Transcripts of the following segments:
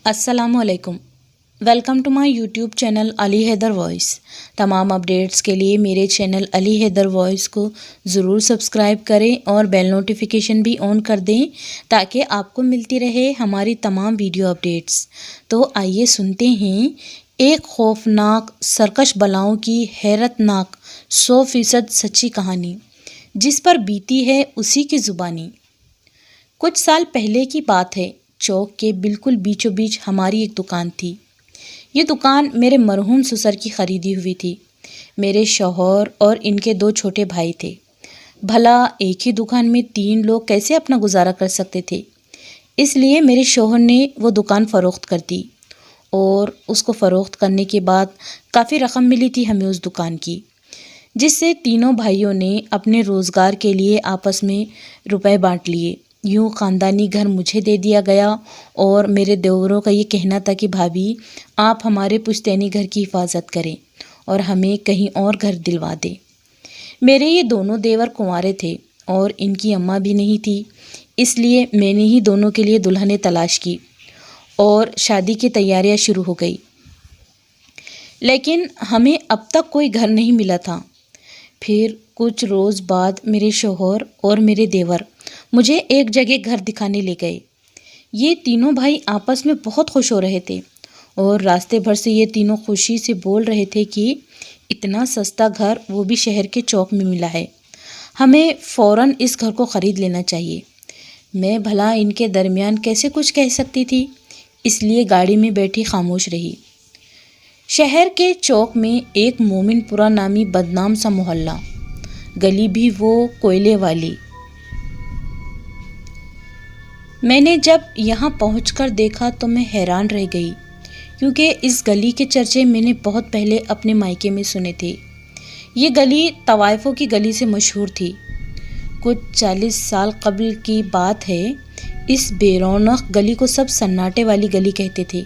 السلام علیکم، welcome to my YouTube channel Ali Haider voice. تمام اپڈیٹس کے لیے میرے چینل علی حیدر وائس کو ضرور سبسکرائب کریں اور بیل نوٹیفیکیشن بھی آن کر دیں تاکہ آپ کو ملتی رہے ہماری تمام ویڈیو اپڈیٹس۔ تو آئیے سنتے ہیں ایک خوفناک سرکش بلاؤں کی حیرت ناک 100% سچی کہانی، جس پر بیتی ہے اسی کی زبانی۔ کچھ سال پہلے کی بات ہے، چوک کے بالکل بیچوں بیچ ہماری ایک دکان تھی۔ یہ دکان میرے مرحوم سسر کی خریدی ہوئی تھی۔ میرے شوہر اور ان کے 2 چھوٹے بھائی تھے۔ بھلا ایک ہی دکان میں 3 لوگ کیسے اپنا گزارا کر سکتے تھے؟ اس لیے میرے شوہر نے وہ دکان فروخت کر دی، اور اس کو فروخت کرنے کے بعد کافی رقم ملی تھی ہمیں اس دکان کی، جس سے تینوں بھائیوں نے اپنے روزگار کے لیے آپس میں روپے بانٹ لیے۔ یوں خاندانی گھر مجھے دے دیا گیا، اور میرے دیوروں کا یہ کہنا تھا کہ بھابھی آپ ہمارے پشتینی گھر کی حفاظت کریں اور ہمیں کہیں اور گھر دلوا دیں۔ میرے یہ دونوں دیور کنوارے تھے اور ان کی اماں بھی نہیں تھی، اس لیے میں نے ہی دونوں کے لیے دلہنیں تلاش کی اور شادی کی تیاریاں شروع ہو گئی۔ لیکن ہمیں اب تک کوئی گھر نہیں ملا تھا۔ پھر کچھ روز بعد میرے شوہر اور میرے دیور مجھے ایک جگہ گھر دکھانے لے گئے۔ یہ تینوں بھائی آپس میں بہت خوش ہو رہے تھے، اور راستے بھر سے یہ تینوں خوشی سے بول رہے تھے کہ اتنا سستا گھر، وہ بھی شہر کے چوک میں ملا ہے، ہمیں فوراً اس گھر کو خرید لینا چاہیے۔ میں بھلا ان کے درمیان کیسے کچھ کہہ سکتی تھی، اس لیے گاڑی میں بیٹھی خاموش رہی۔ شہر کے چوک میں ایک مومن پورہ نامی بدنام سا محلہ، گلی بھی وہ کوئلے والی۔ میں نے جب یہاں پہنچ کر دیکھا تو میں حیران رہ گئی، کیونکہ اس گلی کے چرچے میں نے بہت پہلے اپنے مائکے میں سنے تھے۔ یہ گلی طوائفوں کی گلی سے مشہور تھی۔ کچھ 40 سال قبل کی بات ہے۔ اس بے رونق گلی کو سب سناٹے والی گلی کہتے تھے۔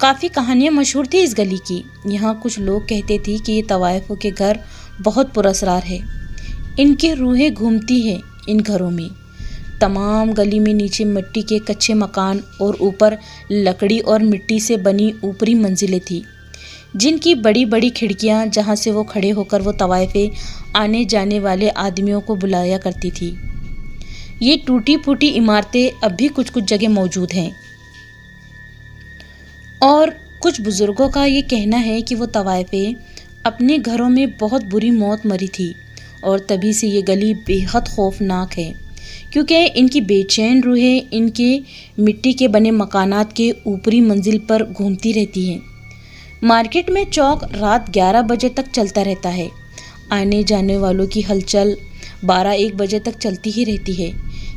کافی کہانیاں مشہور تھی اس گلی کی۔ یہاں کچھ لوگ کہتے تھے کہ یہ طوائفوں کے گھر بہت پراسرار ہے، ان کی روحیں گھومتی ہیں ان گھروں میں۔ تمام گلی میں نیچے مٹی کے کچے مکان اور اوپر لکڑی اور مٹی سے بنی اوپری منزلیں تھیں، جن کی بڑی بڑی کھڑکیاں، جہاں سے وہ کھڑے ہو کر وہ طوائفیں آنے جانے والے آدمیوں کو بلایا کرتی تھی۔ یہ ٹوٹی پھوٹی عمارتیں اب بھی کچھ جگہ موجود ہیں، اور کچھ بزرگوں کا یہ کہنا ہے کہ وہ طوائفیں اپنے گھروں میں بہت بری موت مری تھی، اور تبھی سے یہ گلی بے حد خوفناک ہے، کیونکہ ان کی بے چین روحیں ان کے مٹی کے بنے مکانات کے اوپری منزل پر گھومتی رہتی ہیں۔ مارکیٹ میں چوک رات 11 بجے تک چلتا رہتا ہے۔ آنے جانے والوں کی ہلچل 12-1 بجے تک چلتی ہی رہتی ہے،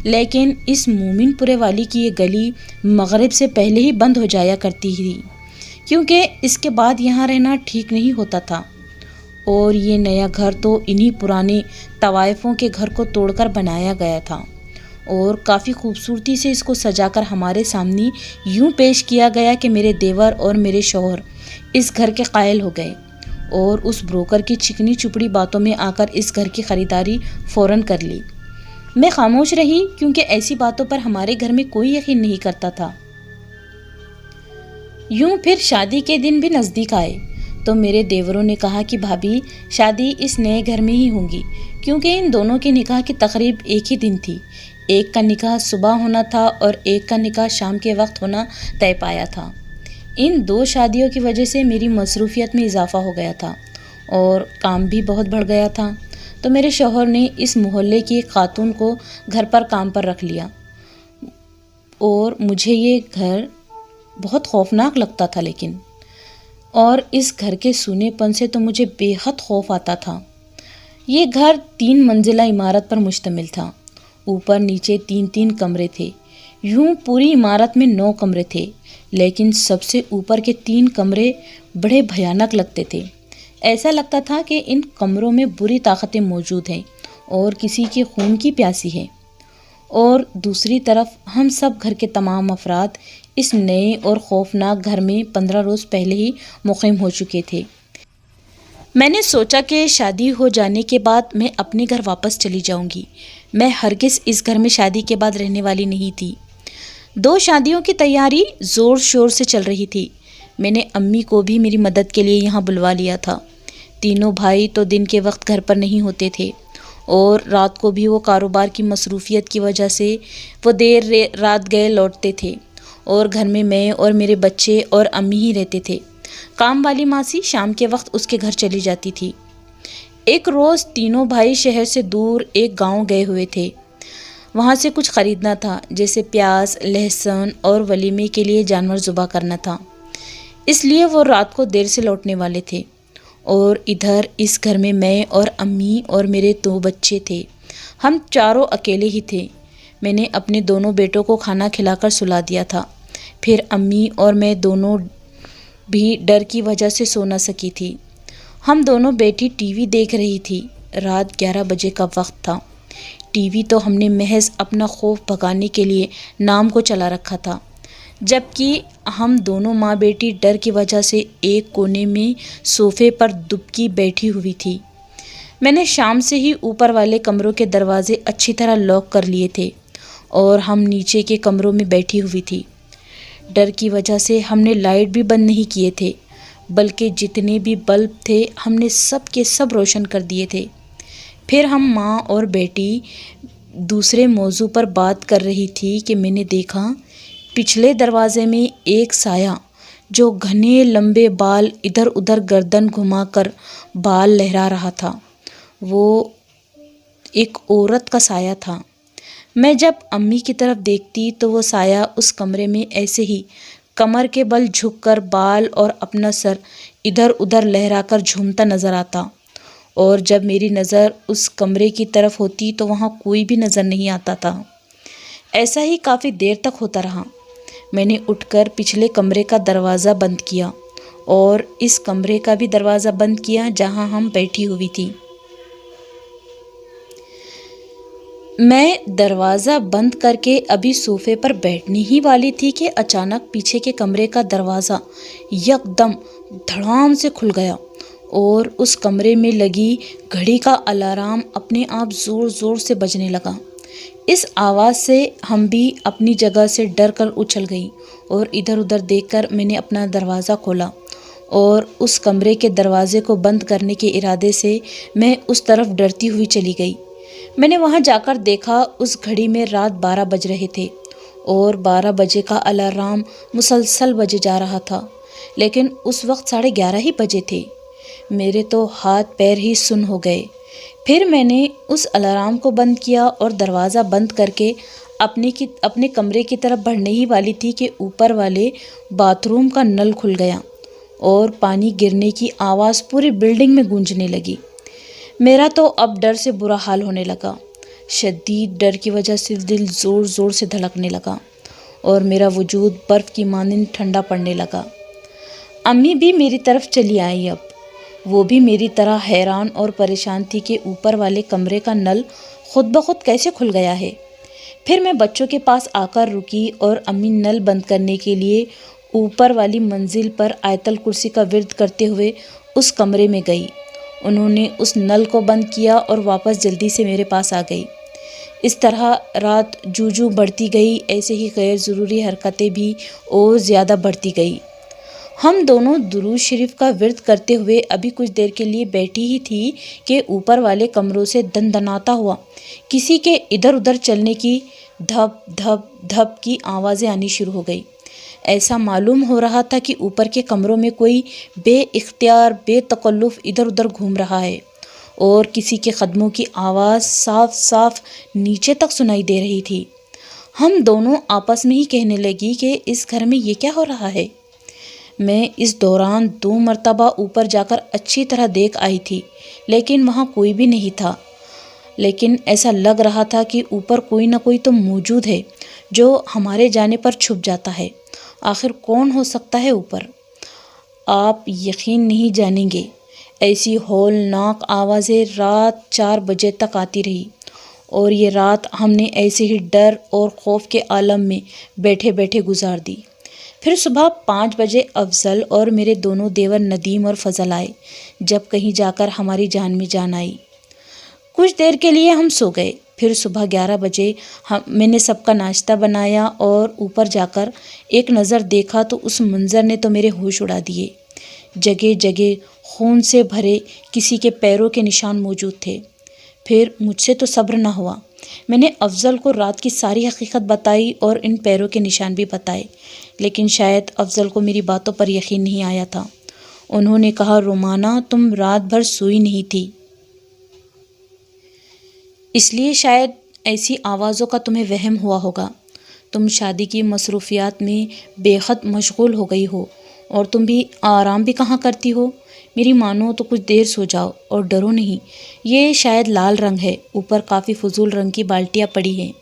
لیکن اس مومن پورے والی کی یہ گلی مغرب سے پہلے ہی بند ہو جایا کرتی تھی، کیونکہ اس کے بعد یہاں رہنا ٹھیک نہیں ہوتا تھا۔ اور یہ نیا گھر تو انہی پرانے طوائفوں کے گھر کو توڑ کر بنایا گیا تھا، اور کافی خوبصورتی سے اس کو سجا کر ہمارے سامنے یوں پیش کیا گیا کہ میرے دیور اور میرے شوہر اس گھر کے قائل ہو گئے، اور اس بروکر کی چکنی چپڑی باتوں میں آ کر اس گھر کی خریداری فوراً کر لی۔ میں خاموش رہی، کیونکہ ایسی باتوں پر ہمارے گھر میں کوئی یقین نہیں کرتا تھا۔ یوں پھر شادی کے دن بھی نزدیک آئے تو میرے دیوروں نے کہا کہ بھابھی شادی اس نئے گھر میں ہی ہوں گی، کیونکہ ان دونوں کے نکاح کی تقریب ایک ہی دن تھی۔ ایک کا نکاح صبح ہونا تھا اور ایک کا نکاح شام کے وقت ہونا طے پایا تھا۔ ان 2 شادیوں کی وجہ سے میری مصروفیت میں اضافہ ہو گیا تھا، اور کام بھی بہت بڑھ گیا تھا، تو میرے شوہر نے اس محلے کی ایک خاتون کو گھر پر کام پر رکھ لیا، اور مجھے یہ گھر بہت خوفناک لگتا تھا، لیکن اور اس گھر کے سونے پن سے تو مجھے بے حد خوف آتا تھا۔ یہ گھر 3 منزلہ عمارت پر مشتمل تھا۔ اوپر نیچے 3 کمرے تھے۔ یوں پوری عمارت میں 9 کمرے تھے، لیکن سب سے اوپر کے 3 کمرے بڑے بھیانک لگتے تھے۔ ایسا لگتا تھا کہ ان کمروں میں بری طاقتیں موجود ہیں اور کسی کے خون کی پیاسی ہے۔ اور دوسری طرف ہم سب گھر کے تمام افراد اس نئے اور خوفناک گھر میں 15 روز پہلے ہی مقیم ہو چکے تھے۔ میں نے سوچا کہ شادی ہو جانے کے بعد میں اپنے گھر واپس چلی جاؤں گی۔ میں ہرگز اس گھر میں شادی کے بعد رہنے والی نہیں تھی۔ 2 شادیوں کی تیاری زور شور سے چل رہی تھی۔ میں نے امی کو بھی میری مدد کے لیے یہاں بلوا لیا تھا۔ تینوں بھائی تو دن کے وقت گھر پر نہیں ہوتے تھے اور رات کو بھی وہ کاروبار کی مصروفیت کی وجہ سے وہ دیر رات گئے لوٹتے تھے اور گھر میں اور میرے بچے اور امی ہی رہتے تھے۔ کام والی ماسی شام کے وقت اس کے گھر چلی جاتی تھی۔ ایک روز تینوں بھائی شہر سے دور ایک گاؤں گئے ہوئے تھے۔ وہاں سے کچھ خریدنا تھا، جیسے پیاز، لہسن اور ولیمے کے لیے جانور ذبح کرنا تھا، اس لیے وہ رات کو دیر سے لوٹنے والے تھے۔ اور ادھر اس گھر میں اور امی اور میرے 2 بچے تھے۔ ہم چاروں اکیلے ہی تھے۔ میں نے اپنے دونوں بیٹوں کو کھانا کھلا کر سلا دیا تھا۔ پھر امی اور میں دونوں بھی ڈر کی وجہ سے سو نہ سکی تھی۔ ہم دونوں بیٹی ٹی وی دیکھ رہی تھی۔ رات 11 بجے کا وقت تھا۔ ٹی وی تو ہم نے محض اپنا خوف بھگانے کے لیے نام کو چلا رکھا تھا، جبکہ ہم دونوں ماں بیٹی ڈر کی وجہ سے ایک کونے میں صوفے پر دبکی بیٹھی ہوئی تھی۔ میں نے شام سے ہی اوپر والے کمروں کے دروازے اچھی طرح لاک کر لیے تھے اور ہم نیچے کے کمروں میں بیٹھی ہوئی تھی۔ ڈر کی وجہ سے ہم نے لائٹ بھی بند نہیں کیے تھے، بلکہ جتنے بھی بلب تھے ہم نے سب کے سب روشن کر دیے تھے۔ پھر ہم ماں اور بیٹی دوسرے موضوع پر بات کر رہی تھی کہ میں نے دیکھا پچھلے دروازے میں ایک سایہ جو گھنے لمبے بال ادھر ادھر گردن گھما کر بال لہرا رہا تھا۔ وہ ایک عورت کا سایہ تھا۔ میں جب امی کی طرف دیکھتی تو وہ سایہ اس کمرے میں ایسے ہی کمر کے بل جھک کر بال اور اپنا سر ادھر ادھر لہرا کر جھومتا نظر آتا، اور جب میری نظر اس کمرے کی طرف ہوتی تو وہاں کوئی بھی نظر نہیں آتا تھا۔ ایسا ہی کافی دیر تک ہوتا رہا۔ میں نے اٹھ کر پچھلے کمرے کا دروازہ بند کیا اور اس کمرے کا بھی دروازہ بند کیا جہاں ہم بیٹھی ہوئی تھی۔ میں دروازہ بند کر کے ابھی صوفے پر بیٹھنے ہی والی تھی کہ اچانک پیچھے کے کمرے کا دروازہ یکدم دھڑام سے کھل گیا اور اس کمرے میں لگی گھڑی کا الارم اپنے آپ زور زور سے بجنے لگا۔ اس آواز سے ہم بھی اپنی جگہ سے ڈر کر اچھل گئیں اور ادھر ادھر دیکھ کر میں نے اپنا دروازہ کھولا اور اس کمرے کے دروازے کو بند کرنے کے ارادے سے میں اس طرف ڈرتی ہوئی چلی گئی۔ میں نے وہاں جا کر دیکھا اس گھڑی میں رات 12 بج رہے تھے اور 12 بجے کا الارم مسلسل بجے جا رہا تھا، لیکن اس وقت 11:30 ہی بجے تھے۔ میرے تو ہاتھ پیر ہی سن ہو گئے۔ پھر میں نے اس الارم کو بند کیا اور دروازہ بند کر کے اپنے کمرے کی طرف بڑھنے ہی والی تھی کہ اوپر والے باتھ روم کا نل کھل گیا اور پانی گرنے کی آواز پوری بلڈنگ میں گونجنے لگی۔ میرا تو اب ڈر سے برا حال ہونے لگا۔ شدید ڈر کی وجہ سے دل زور زور سے دھڑکنے لگا اور میرا وجود برف کی مانند ٹھنڈا پڑنے لگا۔ امی بھی میری طرف چلی آئی۔ اب وہ بھی میری طرح حیران اور پریشان تھی کہ اوپر والے کمرے کا نل خود بخود کیسے کھل گیا ہے۔ پھر میں بچوں کے پاس آ کر رکی اور امی نل بند کرنے کے لیے اوپر والی منزل پر آیت الکرسی کا ورد کرتے ہوئے اس کمرے میں گئی۔ انہوں نے اس نل کو بند کیا اور واپس جلدی سے میرے پاس آ گئی۔ اس طرح رات جو بڑھتی گئی، ایسے ہی غیر ضروری حرکتیں بھی اور زیادہ بڑھتی گئی۔ ہم دونوں درود شریف کا ورد کرتے ہوئے ابھی کچھ دیر کے لیے بیٹھی ہی تھی کہ اوپر والے کمروں سے دندناتا ہوا کسی کے ادھر ادھر چلنے کی دھپ دھپ دھپ کی آوازیں آنی شروع ہو گئی۔ ایسا معلوم ہو رہا تھا کہ اوپر کے کمروں میں کوئی بے اختیار بے تکلف ادھر ادھر گھوم رہا ہے اور کسی کے قدموں کی آواز صاف صاف نیچے تک سنائی دے رہی تھی۔ ہم دونوں آپس میں ہی کہنے لگی کہ اس گھر میں یہ کیا ہو رہا ہے۔ میں اس دوران 2 مرتبہ اوپر جا کر اچھی طرح دیکھ آئی تھی، لیکن وہاں کوئی بھی نہیں تھا، لیکن ایسا لگ رہا تھا کہ اوپر کوئی نہ کوئی تو موجود ہے جو ہمارے جانے پر چھپ جاتا ہے۔ آخر کون ہو سکتا ہے اوپر؟ آپ یقین نہیں جانیں گے، ایسی ہولناک آوازیں رات 4 بجے تک آتی رہی اور یہ رات ہم نے ایسے ہی ڈر اور خوف کے عالم میں بیٹھے بیٹھے گزار دی۔ پھر صبح 5 بجے افضل اور میرے دونوں دیور ندیم اور فضل آئے، جب کہیں جا کر ہماری جان میں جان آئی۔ کچھ دیر کے لیے ہم سو گئے۔ پھر صبح 11 بجے میں نے سب کا ناشتہ بنایا اور اوپر جا کر ایک نظر دیکھا تو اس منظر نے تو میرے ہوش اڑا دیے۔ جگہ جگہ خون سے بھرے کسی کے پیروں کے نشان موجود تھے۔ پھر مجھ سے تو صبر نہ ہوا، میں نے افضل کو رات کی ساری حقیقت بتائی اور ان پیروں کے نشان بھی بتائے، لیکن شاید افضل کو میری باتوں پر یقین نہیں آیا تھا۔ انہوں نے کہا، رومانہ تم رات بھر سوئی نہیں تھی، اس لیے شاید ایسی آوازوں کا تمہیں وہم ہوا ہوگا۔ تم شادی کی مصروفیات میں بے حد مشغول ہو گئی ہو اور تم بھی آرام بھی کہاں کرتی ہو۔ میری مانو تو کچھ دیر سو جاؤ اور ڈرو نہیں۔ یہ شاید لال رنگ ہے، اوپر کافی فضول رنگ کی بالٹیاں پڑی ہیں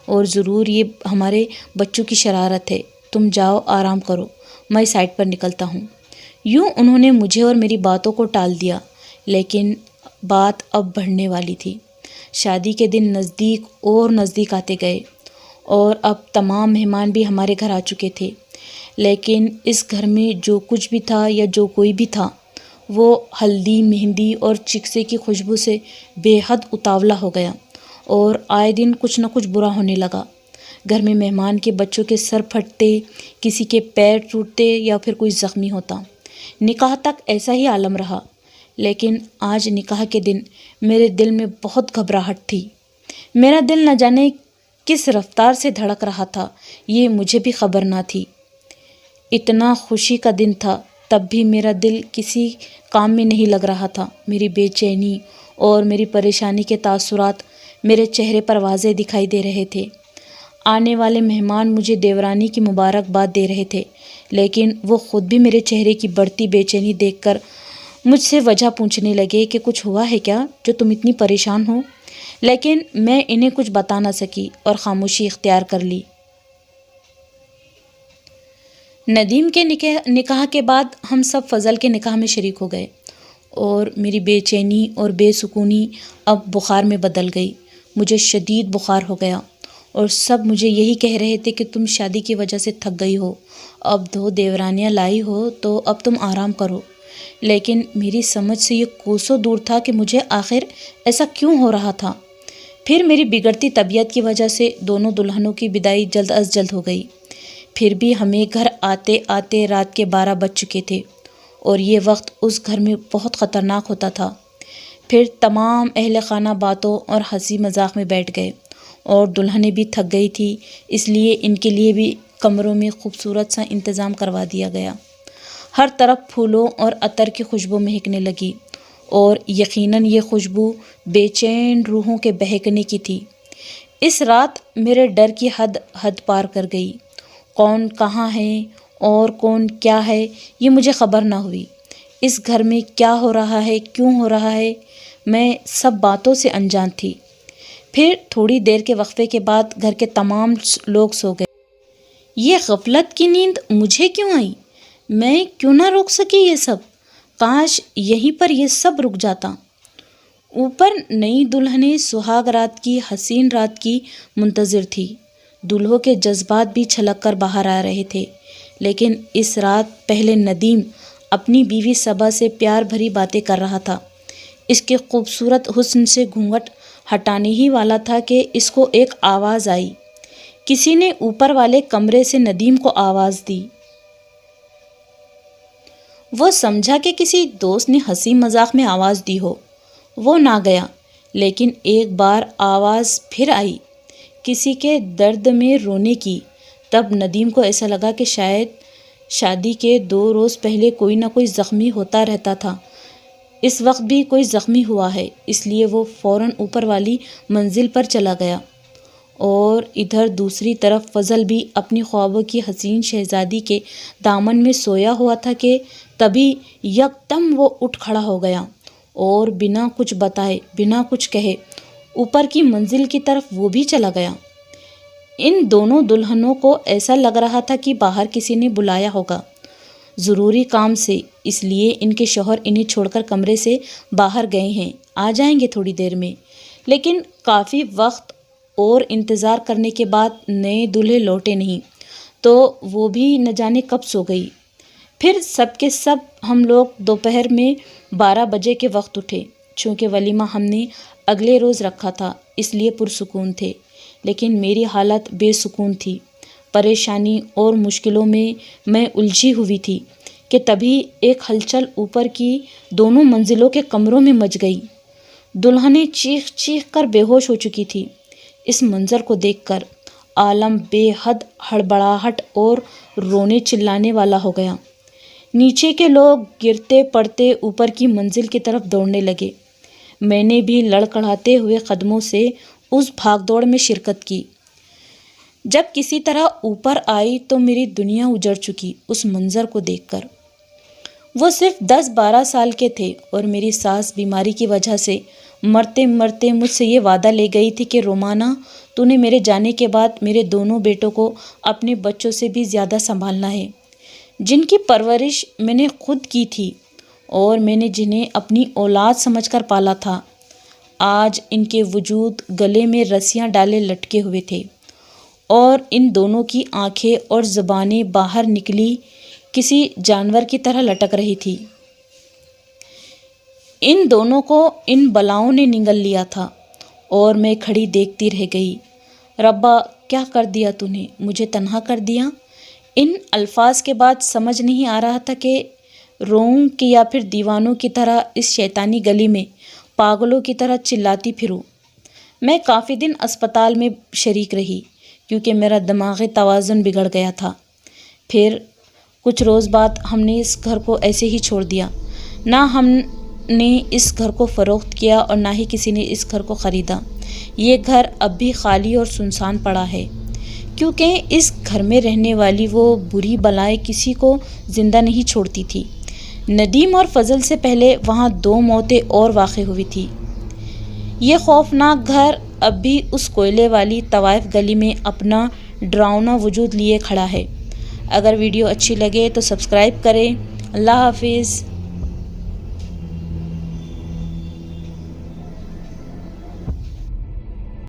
اور ضرور یہ ہمارے بچوں کی شرارت ہے۔ تم جاؤ آرام کرو، میں سائٹ پر نکلتا ہوں۔ یوں انہوں نے مجھے اور میری باتوں کو ٹال دیا، لیکن بات اب بڑھنے والی تھی۔ شادی کے دن نزدیک اور نزدیک آتے گئے اور اب تمام مہمان بھی ہمارے گھر آ چکے تھے، لیکن اس گھر میں جو کچھ بھی تھا یا جو کوئی بھی تھا وہ ہلدی، مہندی اور چکسے کی خوشبو سے بے حد اتاولا ہو گیا اور آئے دن کچھ نہ کچھ برا ہونے لگا۔ گھر میں مہمان کے بچوں کے سر پھٹتے، کسی کے پیر ٹوٹتے یا پھر کوئی زخمی ہوتا۔ نکاح تک ایسا ہی عالم رہا، لیکن آج نکاح کے دن میرے دل میں بہت گھبراہٹ تھی۔ میرا دل نہ جانے کس رفتار سے دھڑک رہا تھا، یہ مجھے بھی خبر نہ تھی۔ اتنا خوشی کا دن تھا، تب بھی میرا دل کسی کام میں نہیں لگ رہا تھا۔ میری بے چینی اور میری پریشانی کے تاثرات میرے چہرے پر واضح دکھائی دے رہے تھے۔ آنے والے مہمان مجھے دیورانی کی مبارکباد دے رہے تھے، لیکن وہ خود بھی میرے چہرے کی بڑھتی بے چینی دیکھ کر مجھ سے وجہ پوچھنے لگے کہ کچھ ہوا ہے کیا جو تم اتنی پریشان ہو؟ لیکن میں انہیں کچھ بتا نہ سکی اور خاموشی اختیار کر لی۔ ندیم کے نکاح کے بعد ہم سب فضل کے نکاح میں شریک ہو گئے اور میری بے چینی اور بے سکونی اب بخار میں بدل گئی۔ مجھے شدید بخار ہو گیا اور سب مجھے یہی کہہ رہے تھے کہ تم شادی کی وجہ سے تھک گئی ہو، اب 2 دیورانیاں لائی ہو تو اب تم آرام کرو۔ لیکن میری سمجھ سے یہ کوسوں دور تھا کہ مجھے آخر ایسا کیوں ہو رہا تھا۔ پھر میری بگڑتی طبیعت کی وجہ سے دونوں دلہنوں کی بدائی جلد از جلد ہو گئی۔ پھر بھی ہمیں گھر آتے آتے رات کے 12 بج چکے تھے اور یہ وقت اس گھر میں بہت خطرناک ہوتا تھا۔ پھر تمام اہل خانہ باتوں اور ہنسی مذاق میں بیٹھ گئے اور دلہنیں بھی تھک گئی تھی، اس لیے ان کے لیے بھی کمروں میں خوبصورت سا انتظام کروا دیا گیا۔ ہر طرف پھولوں اور عطر کی خوشبو مہکنے لگی اور یقیناً یہ خوشبو بے چین روحوں کے بہکنے کی تھی۔ اس رات میرے ڈر کی حد پار کر گئی۔ کون کہاں ہے اور کون کیا ہے یہ مجھے خبر نہ ہوئی۔ اس گھر میں کیا ہو رہا ہے، کیوں ہو رہا ہے، میں سب باتوں سے انجان تھی۔ پھر تھوڑی دیر کے وقفے کے بعد گھر کے تمام لوگ سو گئے۔ یہ غفلت کی نیند مجھے کیوں آئی؟ میں کیوں نہ روک سکی یہ سب؟ کاش یہیں پر یہ سب رک جاتا۔ اوپر نئی دلہنیں سہاگ رات کی، حسین رات کی منتظر تھی۔ دلہوں کے جذبات بھی چھلک کر باہر آ رہے تھے، لیکن اس رات پہلے ندیم اپنی بیوی صبا سے پیار بھری باتیں کر رہا تھا۔ اس کے خوبصورت حسن سے گھونگھٹ ہٹانے ہی والا تھا کہ اس کو ایک آواز آئی۔ کسی نے اوپر والے کمرے سے ندیم کو آواز دی۔ وہ سمجھا کہ کسی دوست نے ہنسی مذاق میں آواز دی ہو۔ وہ نہ گیا، لیکن ایک بار آواز پھر آئی، کسی کے درد میں رونے کی۔ تب ندیم کو ایسا لگا کہ شاید شادی کے 2 روز پہلے کوئی نہ کوئی زخمی ہوتا رہتا تھا، اس وقت بھی کوئی زخمی ہوا ہے، اس لیے وہ فوراً اوپر والی منزل پر چلا گیا۔ اور ادھر دوسری طرف فضل بھی اپنی خوابوں کی حسین شہزادی کے دامن میں سویا ہوا تھا کہ تبھی یکدم وہ اٹھ کھڑا ہو گیا اور بنا کچھ بتائے، بنا کچھ کہے اوپر کی منزل کی طرف وہ بھی چلا گیا۔ ان دونوں دلہنوں کو ایسا لگ رہا تھا کہ باہر کسی نے بلایا ہوگا ضروری کام سے، اس لیے ان کے شوہر انہیں چھوڑ کر کمرے سے باہر گئے ہیں، آ جائیں گے تھوڑی دیر میں۔ لیکن کافی وقت اور انتظار کرنے کے بعد نئے دلہے لوٹے نہیں، تو وہ بھی نہ جانے کب سو گئی۔ پھر سب کے سب ہم لوگ دوپہر میں 12 بجے کے وقت اٹھے، چونکہ ولیمہ ہم نے اگلے روز رکھا تھا، اس لیے پرسکون تھے، لیکن میری حالت بے سکون تھی۔ پریشانی اور مشکلوں میں الجھی ہوئی تھی کہ تبھی ایک ہلچل اوپر کی دونوں منزلوں کے کمروں میں مچ گئی۔ دلہنیں چیخ چیخ کر بے ہوش ہو چکی تھی۔ اس منظر کو دیکھ کر عالم بے حد ہڑبڑاہٹ اور رونے چلانے والا ہو گیا۔ نیچے کے لوگ گرتے پڑتے اوپر کی منزل کی طرف دوڑنے لگے۔ میں نے بھی لڑکھڑاتے ہوئے قدموں سے اس بھاگ دوڑ میں شرکت کی۔ جب کسی طرح اوپر آئی تو میری دنیا اجڑ چکی اس منظر کو دیکھ کر۔ وہ صرف 10-12 سال کے تھے اور میری ساس بیماری کی وجہ سے مرتے مرتے مجھ سے یہ وعدہ لے گئی تھی کہ رومانہ، تو نے میرے جانے کے بعد میرے دونوں بیٹوں کو اپنے بچوں سے بھی زیادہ سنبھالنا ہے، جن کی پرورش میں نے خود کی تھی اور میں نے جنہیں اپنی اولاد سمجھ کر پالا تھا۔ آج ان کے وجود گلے میں رسیاں ڈالے لٹکے ہوئے تھے اور ان دونوں کی آنکھیں اور زبانیں باہر نکلی کسی جانور کی طرح لٹک رہی تھی۔ ان دونوں کو ان بلاؤں نے نگل لیا تھا اور میں کھڑی دیکھتی رہ گئی۔ ربا، کیا کر دیا تو نے؟ مجھے تنہا کر دیا۔ ان الفاظ کے بعد سمجھ نہیں آ رہا تھا کہ روؤں کہ یا پھر دیوانوں کی طرح اس شیطانی گلی میں پاگلوں کی طرح چلاتی پھروں۔ میں کافی دن اسپتال میں شریک رہی کیونکہ میرا دماغی توازن بگڑ گیا تھا۔ پھر کچھ روز بعد ہم نے اس گھر کو ایسے ہی چھوڑ دیا۔ نہ ہم نے اس گھر کو فروخت کیا اور نہ ہی کسی نے اس گھر کو خریدا۔ یہ گھر اب بھی خالی اور سنسان پڑا ہے کیونکہ اس گھر میں رہنے والی وہ بری بلائیں کسی کو زندہ نہیں چھوڑتی تھی۔ ندیم اور فضل سے پہلے وہاں 2 موتیں اور واقع ہوئی تھی۔ یہ خوفناک گھر اب بھی اس کوئلے والی طوائف گلی میں اپنا ڈراؤنا وجود لیے کھڑا ہے۔ اگر ویڈیو اچھی لگے تو سبسکرائب کریں۔ اللہ حافظ۔